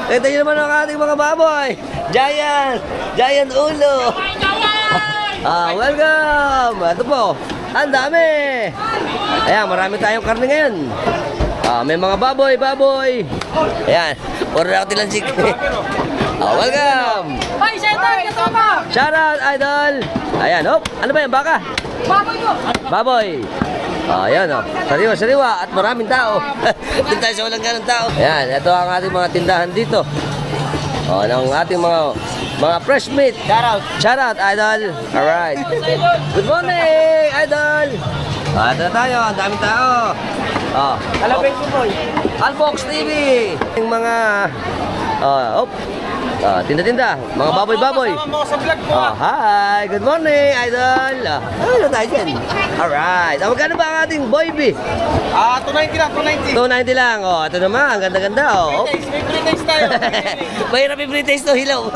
Ito yun naman ang ating mga baboy. Giant. Giant ulo. Welcome. Ito po. Ang dami. Ayan, marami tayong karne ngayon. May mga baboy. Ayan. Order ako tilang chick. Welcome. Ay, Senator, kasama! Shout out, idol. Ayan, hop. Ano ba yan? Baka? Baboy ko! Baboy. Ayan, sariwa at maraming tao. Doon tayo sa walang ganang tao. Ayan, ito ang ating mga tindahan dito. Ng ating mga fresh meat. Shout out, idol. Alright. Good morning, idol. Ito na tayo, ang daming tao. Alapin ko, boy. Alfox TV. Yung mga tinda-tinda, mga baboy-baboy. Kasama mo sa vlog ko. Hi, good morning, idol. Ano tayo dyan? Alright. Magkano ba ang ating boy bee? 290 lang, 290. 290 lang. Ito naman, ang ganda-ganda. May free taste tayo. Mahirap i-free taste to, hilaw.